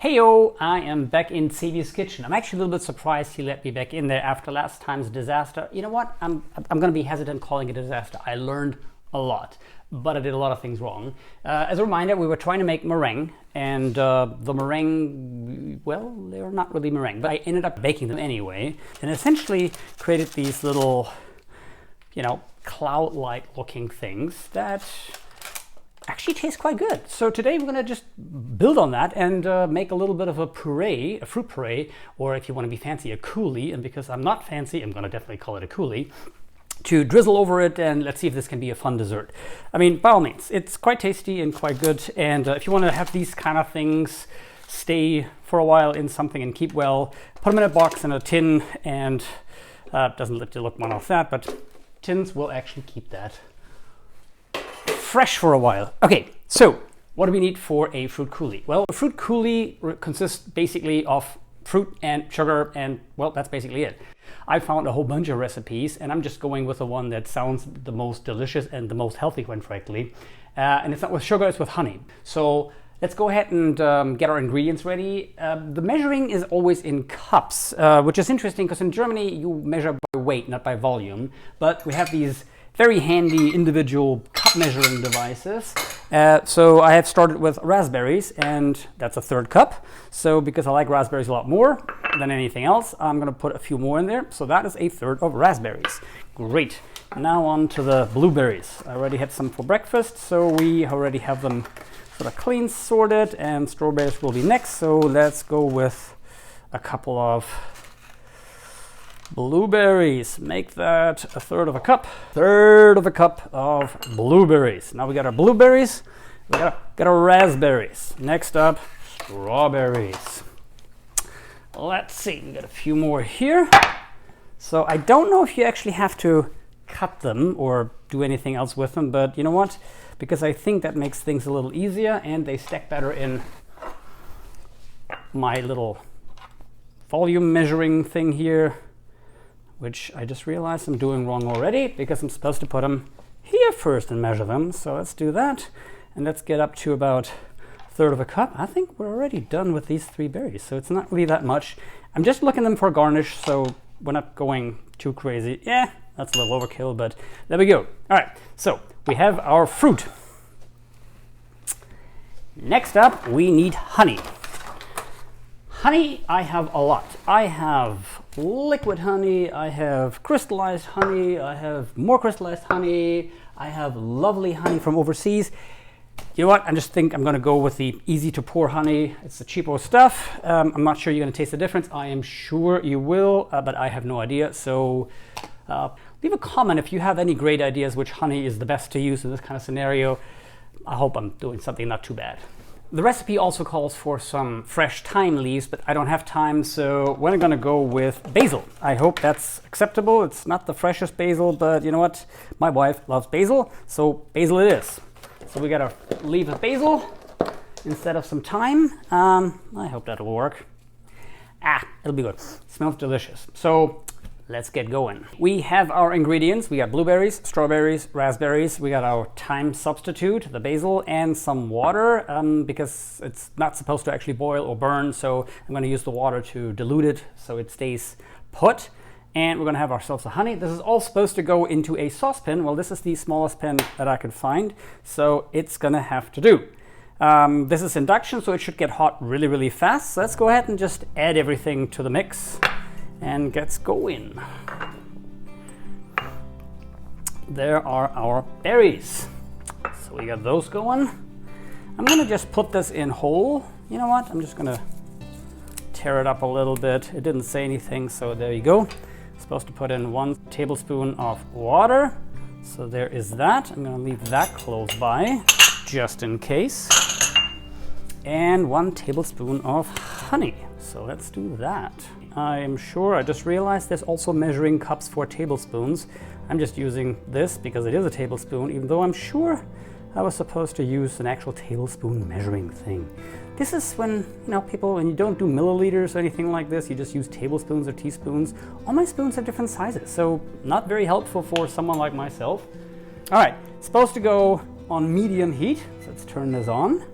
Heyo, I am back in Sieve's kitchen. I'm actually a little bit surprised he let me back in there after last time's disaster. You know what? I'm going to be hesitant calling it a disaster. I learned a lot, but I did a lot of things wrong. As a reminder, we were trying to make meringue, and the meringue, well, they were not really meringue, but I ended up baking them anyway, and essentially created these little, you know, cloud-like looking things that actually tastes quite good. So today we're going to just build on that and make a little bit of a puree, a fruit puree, or if you want to be fancy, a coulis. And because I'm not fancy, I'm going to definitely call it a coulis, to drizzle over it, and let's see if this can be a fun dessert. I mean, by all means, it's quite tasty and quite good. And if you want to have these kind of things stay for a while in something and keep well, put them in a box, in a tin, and doesn't let you look one off that, but tins will actually keep that fresh for a while. Okay, so what do we need for a fruit coulis? Well, a fruit coulis consists basically of fruit and sugar, and well, that's basically it. I found a whole bunch of recipes, and I'm just going with the one that sounds the most delicious and the most healthy, quite frankly. And it's not with sugar, it's with honey. So let's go ahead and get our ingredients ready. The measuring is always in cups, which is interesting because in Germany you measure by weight, not by volume. But we have these very handy individual cup measuring devices. So I have started with raspberries, and that's a 1/3 cup. So because I like raspberries a lot more than anything else, I'm gonna put a few more in there. So that is a 1/3 of raspberries. Great. Now on to the blueberries. I already had some for breakfast, so we already have them sort of clean sorted, and strawberries will be next. So let's go with a couple of blueberries. Make that a 1/3 of a cup. 1/3 of a cup of blueberries. Now we got our blueberries. We got our raspberries. Next up, strawberries. Let's see, we got a few more here. So I don't know if you actually have to cut them or do anything else with them, but you know what? Because I think that makes things a little easier, and they stack better in my little volume measuring thing here, which I just realized I'm doing wrong already because I'm supposed to put them here first and measure them. So let's do that. And let's get up to about 1/3 of a cup. I think we're already done with these 3 berries, so it's not really that much. I'm just looking them for garnish, so we're not going too crazy. Yeah, that's a little overkill, but there we go. All right, so we have our fruit. Next up, we need honey. Honey, I have a lot. I have liquid honey, I have crystallized honey, I have more crystallized honey, I have lovely honey from overseas. You know what? I just think I'm going to go with the easy to pour honey. It's the cheapo stuff. I'm not sure you're going to taste the difference. I am sure you will, but I have no idea. So leave a comment if you have any great ideas which honey is the best to use in this kind of scenario. I hope I'm doing something not too bad. The recipe also calls for some fresh thyme leaves, but I don't have thyme, so we're going to go with basil. I hope that's acceptable. It's not the freshest basil, but you know what? My wife loves basil, so basil it is. So we got a leaf of basil instead of some thyme. I hope that'll work. It'll be good. Smells delicious. So let's get going. We have our ingredients. We got blueberries, strawberries, raspberries. We got our thyme substitute, the basil, and some water because it's not supposed to actually boil or burn. So I'm going to use the water to dilute it so it stays put. And we're going to have ourselves a honey. This is all supposed to go into a saucepan. Well, this is the smallest pan that I could find, so it's going to have to do. This is induction, so it should get hot really, really fast. So let's go ahead and just add everything to the mix and get going. There are our berries. So we got those going. I'm going to just put this in whole. You know what? I'm just going to tear it up a little bit. It didn't say anything, so there you go. Supposed to put in 1 tablespoon of water. So there is that. I'm going to leave that close by just in case. And 1 tablespoon of honey. So let's do that. I am sure, I just realized there's also measuring cups for tablespoons. I'm just using this because it is a tablespoon, even though I'm sure I was supposed to use an actual tablespoon measuring thing. This is when, when you don't do milliliters or anything like this, you just use tablespoons or teaspoons. All my spoons have different sizes, so not very helpful for someone like myself. All right, It's supposed to go on medium heat, so let's turn this on.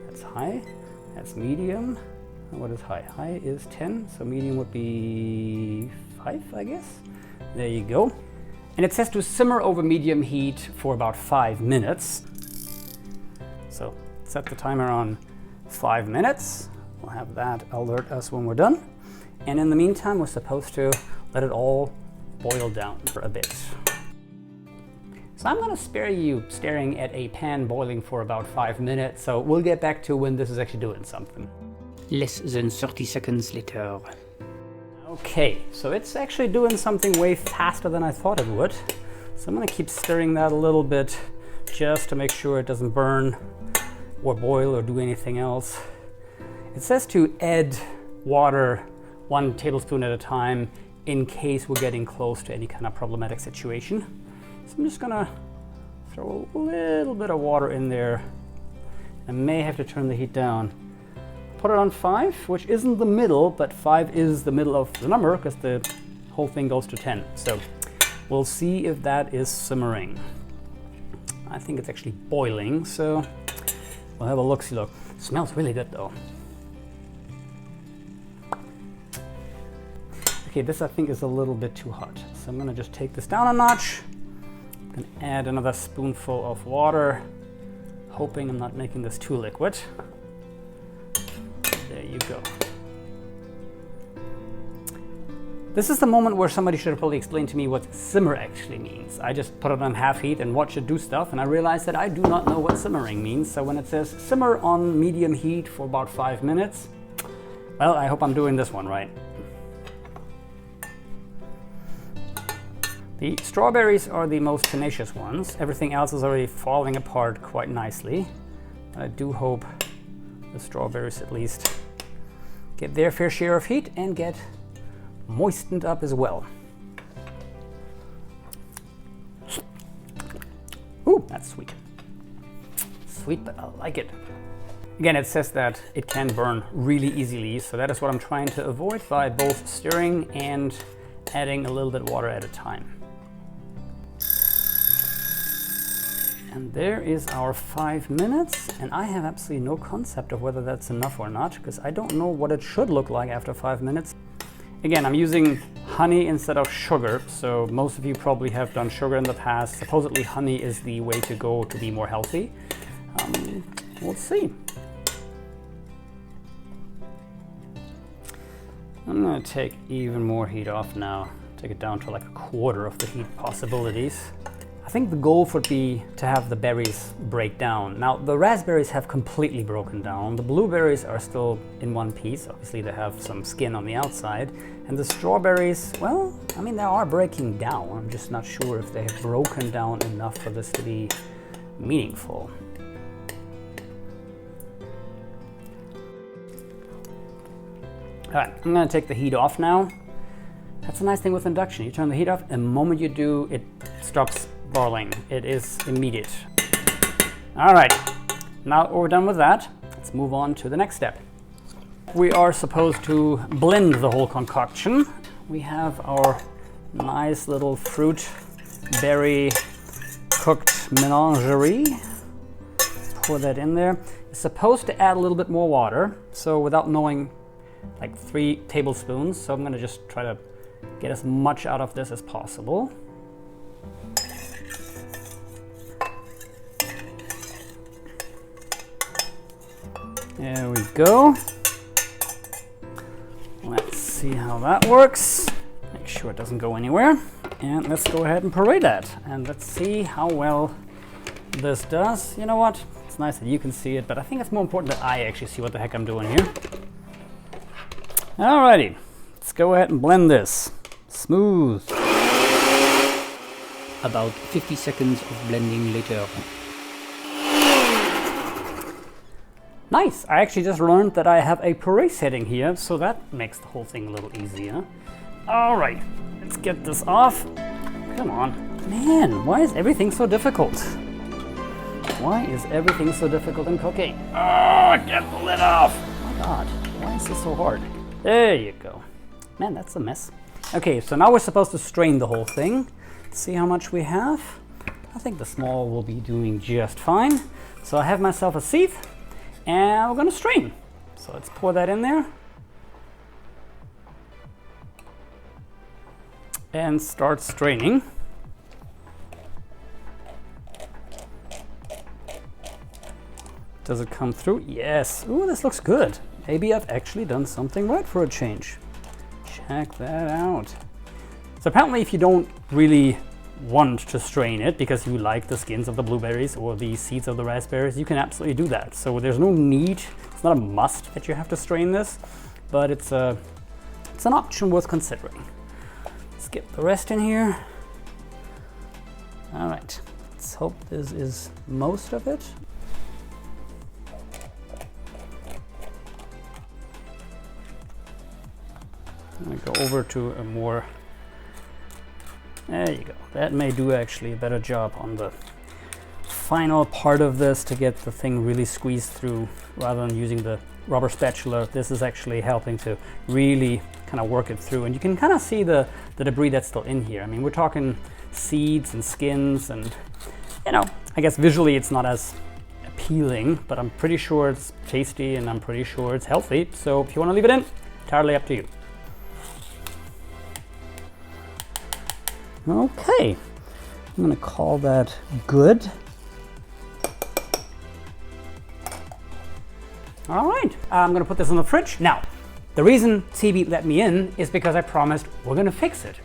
That's high, that's medium. What is high? High is 10, so medium would be 5, I guess. There you go. And it says to simmer over medium heat for about 5 minutes. So set the timer on 5 minutes. We'll have that alert us when we're done. And in the meantime, we're supposed to let it all boil down for a bit. So I'm gonna spare you staring at a pan boiling for about 5 minutes, so we'll get back to when this is actually doing something. Less than 30 seconds later. Okay, so it's actually doing something way faster than I thought it would. So I'm gonna keep stirring that a little bit just to make sure it doesn't burn or boil or do anything else. It says to add water 1 tablespoon at a time in case we're getting close to any kind of problematic situation. So I'm just gonna throw a little bit of water in there. I may have to turn the heat down. Put it on 5, which isn't the middle, but 5 is the middle of the number because the whole thing goes to 10. So we'll see if that is simmering. I think it's actually boiling, so we'll have a look-see look. Smells really good though. Okay, this I think is a little bit too hot. So I'm gonna just take this down a notch. I'm gonna add another spoonful of water, hoping I'm not making this too liquid. There you go. This is the moment where somebody should have probably explained to me what simmer actually means. I just put it on half heat and watch it do stuff, and I realized that I do not know what simmering means. So when it says simmer on medium heat for about 5 minutes, well, I hope I'm doing this one right. The strawberries are the most tenacious ones. Everything else is already falling apart quite nicely. I do hope the strawberries at least get their fair share of heat and get moistened up as well. Ooh, that's sweet. Sweet, but I like it. Again, it says that it can burn really easily, so that is what I'm trying to avoid by both stirring and adding a little bit of water at a time. And there is our 5 minutes, and I have absolutely no concept of whether that's enough or not, because I don't know what it should look like after 5 minutes. Again, I'm using honey instead of sugar, so most of you probably have done sugar in the past. Supposedly honey is the way to go to be more healthy. We'll see. I'm gonna take even more heat off now. Take it down to like a quarter of the heat possibilities. I think the goal would be to have the berries break down. Now, the raspberries have completely broken down. The blueberries are still in one piece. Obviously, they have some skin on the outside. And the strawberries, well, I mean, they are breaking down. I'm just not sure if they have broken down enough for this to be meaningful. All right, I'm gonna take the heat off now. That's a nice thing with induction. You turn the heat off, and the moment you do, it stops boiling. It is immediate. All right, now we're done with that. Let's move on to the next step. We are supposed to blend the whole concoction. We have our nice little fruit berry cooked menagerie. Pour that in there. It's supposed to add a little bit more water, so without knowing, like 3 tablespoons. So I'm gonna just try to get as much out of this as possible. There we go. Let's see how that works. Make sure it doesn't go anywhere. And let's go ahead and puree that. And let's see how well this does. You know what? It's nice that you can see it, but I think it's more important that I actually see what the heck I'm doing here. Alrighty, let's go ahead and blend this. Smooth. About 50 seconds of blending later. Nice, I actually just learned that I have a puree setting here, so that makes the whole thing a little easier. All right, let's get this off. Come on. Man, why is everything so difficult? Why is everything so difficult in cooking? Oh, get the lid off. Oh my God, why is this so hard? There you go. Man, that's a mess. Okay, so now we're supposed to strain the whole thing. Let's see how much we have. I think the small will be doing just fine. So I have myself a sieve and we're gonna strain. So let's pour that in there. And start straining. Does it come through? Yes. Ooh, this looks good. Maybe I've actually done something right for a change. Check that out. So apparently if you don't really want to strain it because you like the skins of the blueberries or the seeds of the raspberries, you can absolutely do that. So there's no need, it's not a must that you have to strain this, but it's an option worth considering. Let's get the rest in here. All right, let's hope this is most of it. I'm gonna go over to a more, there you go. That may do actually a better job on the final part of this to get the thing really squeezed through rather than using the rubber spatula. This is actually helping to really kind of work it through. And you can kind of see the debris that's still in here. I mean, we're talking seeds and skins and, you know, I guess visually it's not as appealing, but I'm pretty sure it's tasty and I'm pretty sure it's healthy. So if you want to leave it in, entirely up to you. Okay, I'm gonna call that good. All right, I'm gonna put this in the fridge. Now, the reason Tb let me in is because I promised we're gonna fix it.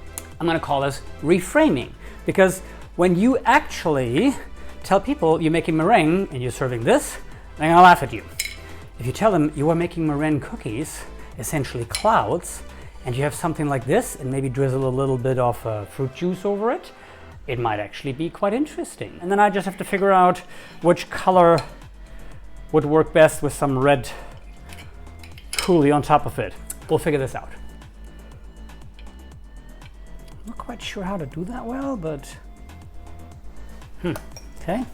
I'm gonna call this reframing, because when you actually tell people you're making meringue and you're serving this, they're gonna laugh at you. If you tell them you are making meringue cookies, essentially clouds, and you have something like this and maybe drizzle a little bit of fruit juice over it, it might actually be quite interesting. And then I just have to figure out which color would work best with some red coulis on top of it. We'll figure this out. I'm not quite sure how to do that well, but okay.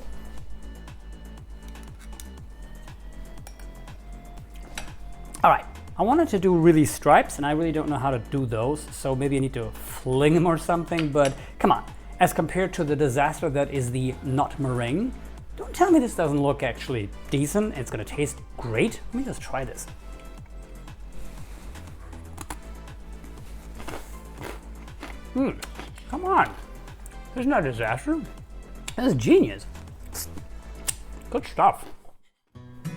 All right. I wanted to do really stripes and I really don't know how to do those, so maybe I need to fling them or something, but come on, as compared to the disaster that is the not meringue, don't tell me this doesn't look actually decent. It's gonna taste great. Let me just try this. Come on, this is not a disaster. This is genius. Good stuff.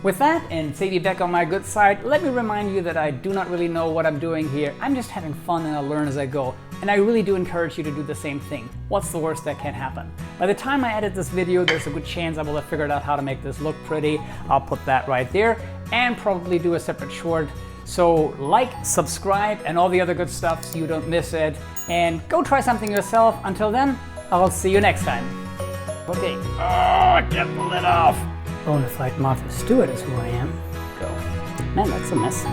With that, and save you back on my good side, let me remind you that I do not really know what I'm doing here. I'm just having fun and I learn as I go. And I really do encourage you to do the same thing. What's the worst that can happen? By the time I edit this video, there's a good chance I will have figured out how to make this look pretty. I'll put that right there and probably do a separate short. So like, subscribe, and all the other good stuff so you don't miss it. And go try something yourself. Until then, I'll see you next time. Okay. Oh, get the lid off. Bona fide Martha Stewart is who I am. Go. Man, that's a mess.